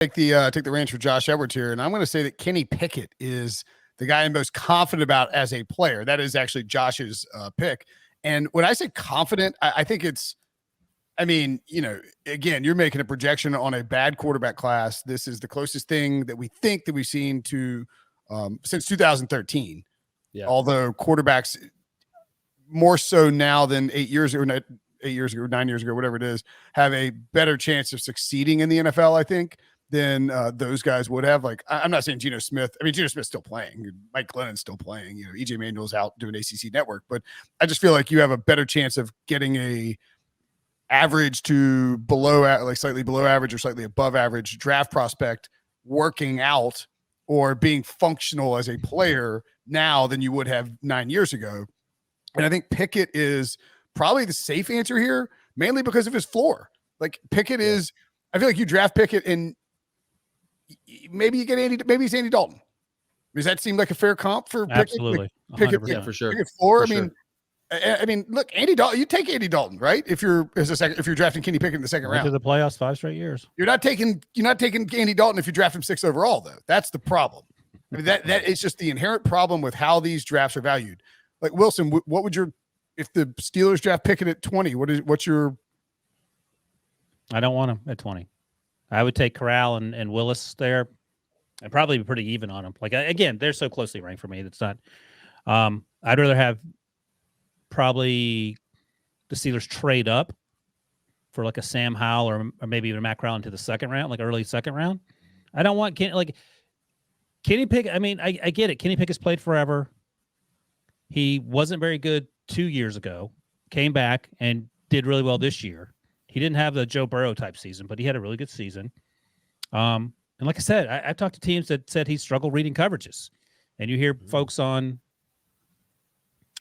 take the reins for Josh Edwards here, and I'm going to say that Kenny Pickett is the guy I'm most confident about as a player. That is actually Josh's pick. And when I say confident, I think it's, I mean, again, you're making a projection on a bad quarterback class. This is the closest thing that we think that we've seen to since 2013. Yeah. Although quarterbacks more so now than 8 years ago, 9 years ago, whatever it is, have a better chance of succeeding in the NFL, I think, than those guys would have. Like, I'm not saying Geno Smith. I mean, Geno Smith's still playing. Mike Glennon's still playing. EJ Manuel's out doing ACC Network. But I just feel like you have a better chance of getting a average to below, like slightly below average or slightly above average draft prospect working out or being functional as a player now than you would have 9 years ago. And I think Pickett is probably the safe answer here, mainly because of his floor. Like Pickett is, I feel like you draft Pickett and maybe you get maybe it's Andy Dalton. Does that seem like a fair comp for Pickett? Absolutely. Pickett for sure. Pickett floor. I mean, look, Andy Dalton. You take Andy Dalton, right? If you're drafting Kenny Pickett in the second round to the playoffs 5 straight years. You're not taking Andy Dalton if you draft him 6th overall, though. That's the problem. I mean, that is just the inherent problem with how these drafts are valued. Like Wilson, what would if the Steelers draft Pickett at 20? What's your? I don't want him at 20. I would take Corral and Willis there, and probably be pretty even on them. Like again, they're so closely ranked for me. That's not. I'd rather have probably the Steelers trade up for like a Sam Howell or maybe even Matt Corral into the second round, like early second round. I don't want Kenny Pickett. I mean, I get it. Kenny Pickett's played forever. He wasn't very good 2 years ago. Came back and did really well this year. He didn't have the Joe Burrow type season, but he had a really good season. And like I said, I talked to teams that said he struggled reading coverages. And you hear folks on,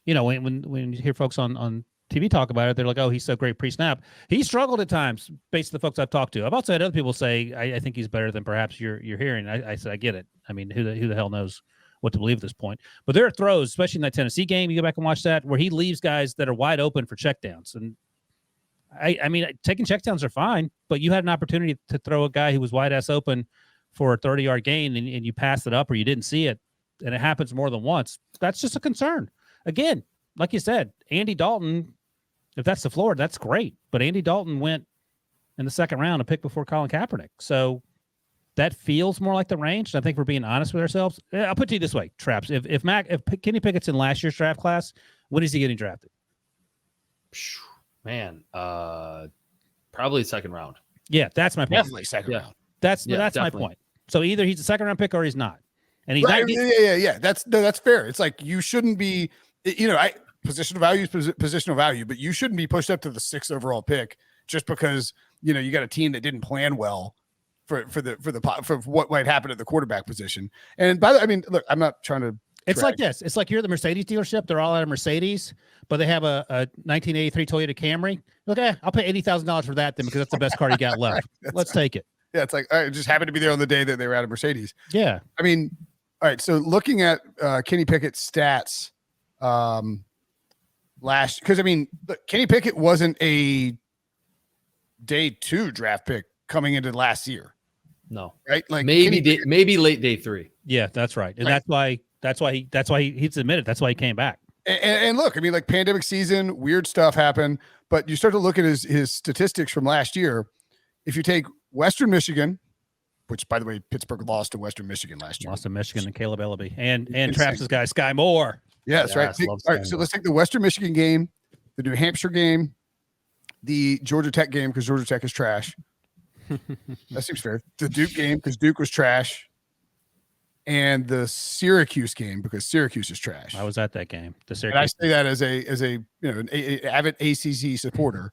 when you hear folks on TV talk about it, they're like, oh, he's so great pre-snap. He struggled at times based on the folks I've talked to. I've also had other people say, I think he's better than perhaps you're hearing. I said, I get it. I mean, who the hell knows what to believe at this point? But there are throws, especially in that Tennessee game, you go back and watch that, where he leaves guys that are wide open for checkdowns. And I mean, taking checkdowns are fine, but you had an opportunity to throw a guy who was wide ass open for a 30-yard gain and you passed it up or you didn't see it, and it happens more than once. That's just a concern. Again, like you said, Andy Dalton, if that's the floor, that's great. But Andy Dalton went in the second round, a pick before Colin Kaepernick. So that feels more like the range. And I think we're being honest with ourselves. I'll put it to you this way, Traps. If Kenny Pickett's in last year's draft class, when is he getting drafted? Man, probably second round. Yeah, that's my point. Definitely second round. That's my point. So either he's a second round pick or he's not. And he's right, not. Yeah. That's fair. It's like you shouldn't be. Positional value is positional value, but you shouldn't be pushed up to the 6th overall pick just because you got a team that didn't plan well for what might happen at the quarterback position. And by the, I mean, look, I'm not trying to. It's like this. It's like you're the Mercedes dealership. They're all out of Mercedes, but they have a 1983 Toyota Camry. Look, I'll pay $80,000 for that then because that's the best car you got left. Let's take it. Yeah, it's like I just happened to be there on the day that they were out of Mercedes. Yeah. I mean, all right. So looking at Kenny Pickett's stats because I mean, look, Kenny Pickett wasn't a day 2 draft pick coming into last year. No. Right? Like maybe late day 3. Yeah, that's right. And that's why he's admitted. That's why he came back. And look, I mean, like pandemic season, weird stuff happened, but you start to look at his statistics from last year. If you take Western Michigan, which by the way, Pittsburgh lost to Western Michigan last year. Lost to Michigan and Caleb Ellaby and Traps' guy, Sky Moore. Yeah, that's right. All right, so let's take the Western Michigan game, the New Hampshire game, the Georgia Tech game because Georgia Tech is trash. That seems fair. The Duke game because Duke was trash. And the Syracuse game because Syracuse is trash. I was at that game. The Syracuse. And I say that as an avid ACC supporter.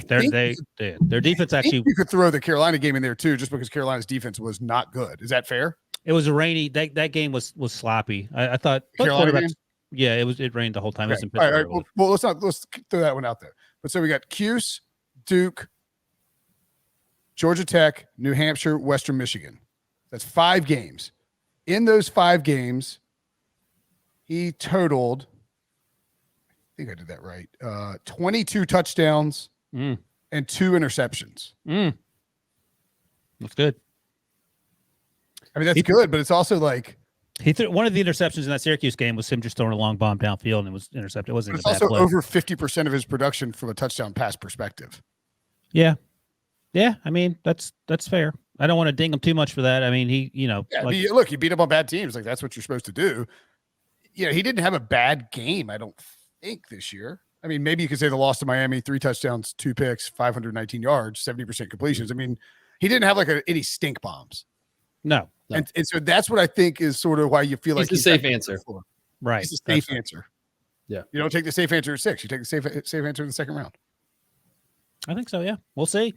Their defense actually. You could throw the Carolina game in there too, just because Carolina's defense was not good. Is that fair? It was a rainy. That game was sloppy. I thought Carolina game? Yeah, it rained the whole time. Okay. All right. Well, let's throw that one out there. But so we got Cuse, Duke, Georgia Tech, New Hampshire, Western Michigan. That's 5 games. In those 5 games, he totaled, I think I did that right, 22 touchdowns and 2 interceptions. That's good. I mean, that's good, but it's also like he threw one of the interceptions in that Syracuse game was him just throwing a long bomb downfield and it was intercepted. It wasn't it's a bad also play. over 50% of his production from a touchdown pass perspective. Yeah. Yeah. I mean, that's fair. I don't want to ding him too much for that. I mean, he, Look, he beat up on bad teams. Like that's what you're supposed to do. He didn't have a bad game, I don't think, this year. I mean, maybe you could say the loss to Miami, 3 touchdowns, 2 picks, 519 yards, 70% completions. I mean, he didn't have like any stink bombs. No. And so that's what I think is sort of why you feel like he's the safe answer. Right. He's the safe answer. Yeah. You don't take the safe answer at 6. You take the safe answer in the second round. I think so. Yeah. We'll see.